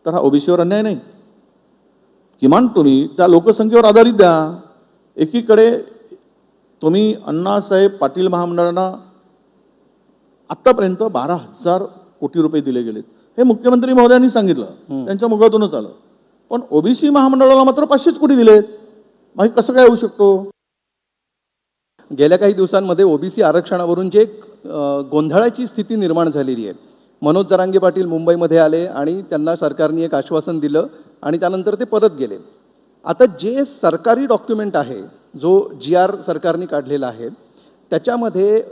तर हा ओबीसीवर अन्याय नाही? किमान तुम्ही त्या लोकसंख्येवर आधारित द्या. एकीकडे तुम्ही अण्णासाहेब पाटील महामंडळांना आत्तापर्यंत 12,000 कोटी रुपये दिले गेलेत. हे मुख्यमंत्री महोदयांनी सांगितलं, त्यांच्या मुखातूनच आलं. पण ओबीसी महामंडळाला मात्र 500 कोटी दिलेत. मग कसं काय होऊ शकतो? गेल्या काही दिवसांमध्ये ओबीसी आरक्षणावरून जे गोंधळाची स्थिती निर्माण झालेली आहे. मनोज जरांगे पाटील मुंबईमध्ये आले आणि त्यांना सरकारने एक आश्वासन दिलं आणि त्यानंतर ते परत गेले. आता जे सरकारी डॉक्युमेंट आहे, जो GR सरकारने काढलेला आहे, त्याच्यामध्ये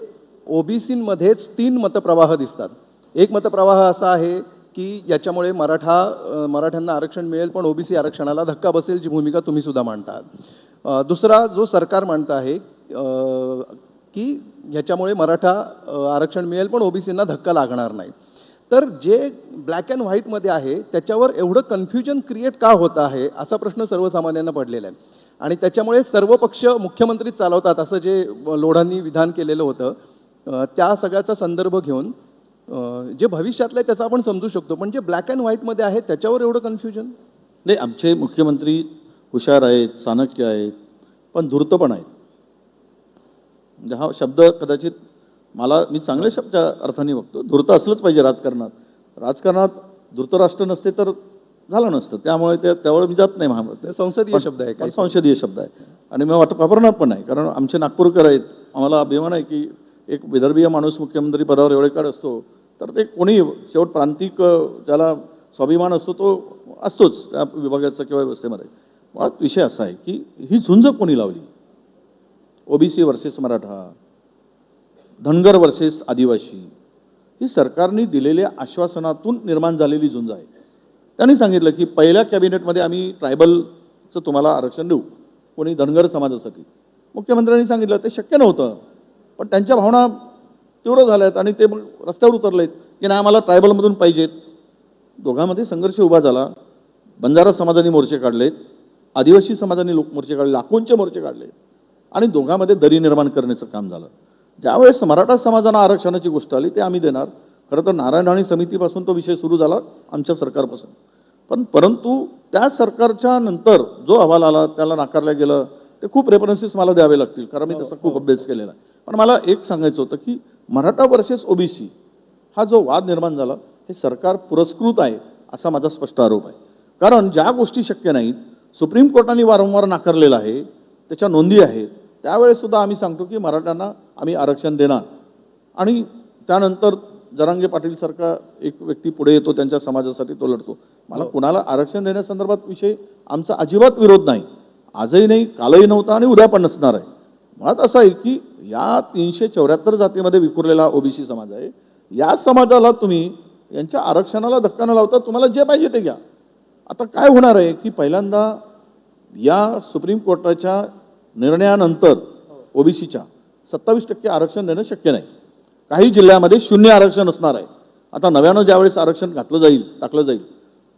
ओबीसींमध्येच 3 मतप्रवाह दिसतात. एक मतप्रवाह असा आहे की याच्यामुळे मराठ्यांना आरक्षण मिळेल पण ओबीसी आरक्षणाला धक्का बसेल, जी भूमिका तुम्ही सुद्धा मांडतात. दुसरा जो सरकार मांडत आहे की ह्याच्यामुळे मराठा आरक्षण मिळेल पण ओबीसींना धक्का लागणार नाही. तर जे ब्लॅक अँड व्हाईटमध्ये आहे त्याच्यावर एवढं कन्फ्युजन क्रिएट का होत आहे असा प्रश्न सर्वसामान्यांना पडलेला आहे. आणि त्याच्यामुळे सर्व पक्ष मुख्यमंत्री चालवतात असं जे लोढांनी विधान केलेलं होतं, त्या सगळ्याचा संदर्भ घेऊन जे भविष्यातलं आहे त्याचं आपण समजू शकतो. पण जे ब्लॅक अँड व्हाईटमध्ये आहे त्याच्यावर एवढं कन्फ्युजन नाही. आमचे मुख्यमंत्री हुशार आहेत, चाणक्य आहेत, पण धूर्त पण आहेत. म्हणजे हा शब्द कदाचित मी चांगल्या शब्दाच्या अर्थाने बघतो. धूर्त असलंच पाहिजे राजकारणात. राजकारणात धूर्तराष्ट्र नसते तर झालं नसतं. त्यामुळे त्यावेळेस मी जात नाही महाराष्ट्र. संसदीय शब्द आहे, पण संसदीय शब्द आहे आणि मी वापरणार पण नाही. कारण आमचे नागपूरकर आहेत, आम्हाला अभिमान आहे की एक विदर्भीय माणूस मुख्यमंत्री पदावर एवढे काळ असतो तर ते कोणी शेवट प्रांतिक ज्याला स्वाभिमान असतो तो असतोच त्या विभागाचा किंवा व्यवस्थेमध्ये. मुळात विषय असा आहे की ही झुंज कोणी लावली? OBC versus Maratha, Dhangar versus आदिवासी, ही सरकारने दिलेल्या आश्वासनातून निर्माण झालेली झुंज आहे. त्यांनी सांगितलं की पहिल्या कॅबिनेटमध्ये आम्ही ट्रायबलचं तुम्हाला आरक्षण देऊ, कोणी धनगर समाजासाठी. मुख्यमंत्र्यांनी सांगितलं ते शक्य नव्हतं, पण त्यांच्या भावना तीव्र झाल्यात आणि ते मग रस्त्यावर उतरलेत की नाही आम्हाला ट्रायबलमधून पाहिजेत. दोघांमध्ये संघर्ष उभा झाला. बंजारा समाजाने मोर्चे काढलेत, आदिवासी समाजाने मोर्चे काढले, लाखोंचे मोर्चे काढले आणि दोघांमध्ये दरी निर्माण करण्याचं काम झालं. ज्यावेळेस मराठा समाजाला आरक्षणाची गोष्ट आली ते आम्ही देणार. खरं तर नारायण राणे समितीपासून तो विषय सुरू झाला, आमच्या सरकारपासून. परंतु त्या सरकारच्या नंतर जो अहवाल आला त्याला नाकारलं गेलं. ते खूप रेफरन्सेस मला द्यावे लागतील कारण मी त्याचा खूप अभ्यास केलेला आहे. पण मला एक सांगायचं होतं की मराठा वर्सेस ओबीसी हा जो वाद निर्माण झाला हे सरकार पुरस्कृत आहे असा माझा स्पष्ट आरोप आहे. कारण ज्या गोष्टी शक्य नाहीत सुप्रीम कोर्टाने वारंवार नाकारलेलं आहे, त्याच्या नोंदी आहेत. त्यावेळेस सुद्धा आम्ही सांगतो की मराठ्यांना आम्ही आरक्षण देणार आणि त्यानंतर जरांगे पाटीलसारखा एक व्यक्ती पुढे येतो त्यांच्या समाजासाठी, तो लढतो. मला कुणाला आरक्षण देण्यासंदर्भात विषय आमचा अजिबात विरोध नाही, आजही नाही, कालही नव्हता आणि उद्या पण नसणार आहे. मुळात असं आहे की या 374 जातीमध्ये विखुरलेला ओबीसी समाज आहे. या समाजाला तुम्ही यांच्या आरक्षणाला धक्का न लावता तुम्हाला जे पाहिजे ते घ्या. आता काय होणार आहे की पहिल्यांदा या सुप्रीम कोर्टाच्या निर्णयानंतर ओबीसीच्या 27% आरक्षण देणं शक्य नाही. काही जिल्ह्यामध्ये 0 आरक्षण असणार आहे. आता नव्यानं ज्यावेळेस आरक्षण टाकलं जाईल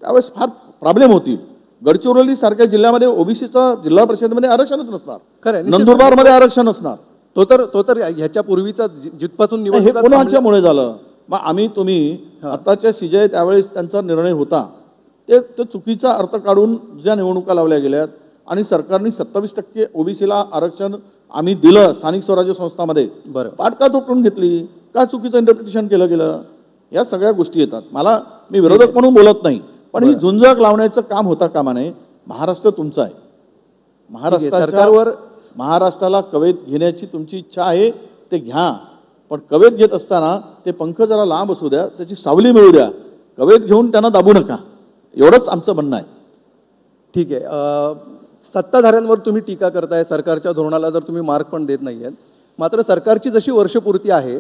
त्यावेळेस फार प्रॉब्लेम होतील. गडचिरोली सारख्या जिल्ह्यामध्ये ओबीसीचा जिल्हा परिषदेमध्ये आरक्षणच नसणार. खरं, नंदुरबारमध्ये आरक्षण असणार. तो तर ह्याच्या पूर्वीचा जिथपासून हे कोणाच्यामुळे झालं? मग आम्ही तुम्ही आताच्या CJ त्यावेळेस त्यांचा निर्णय होता ते चुकीचा अर्थ काढून ज्या निवडणुका लावल्या गेल्यात आणि सरकारने 27% ओबीसीला आरक्षण आम्ही दिलं स्थानिक स्वराज्य संस्थांमध्ये, बरं पाठ का तुटून घेतली? का चुकीचं इंटरप्रिटेशन केलं गेलं? या सगळ्या गोष्टी येतात. मी विरोधक म्हणून बोलत नाही, पण ही झुंजक लावण्याचं काम होता कामा नये. महाराष्ट्र तुमचा आहे. महाराष्ट्राला कवेत घेण्याची तुमची इच्छा आहे ते घ्या, पण कवेत घेत असताना ते पंख जरा लांब असू द्या, त्याची सावली मिळू द्या. कवेत घेऊन त्यांना दाबू नका, एवढंच आमचं म्हणणं आहे. ठीक आहे. सत्ताधाऱ्यांवर तुम्ही टीका करताय, सरकारच्या धोरणाला जर तुम्ही मार्क पण देत नाहीये, मात्र सरकारची जशी वर्षपूर्ती आहे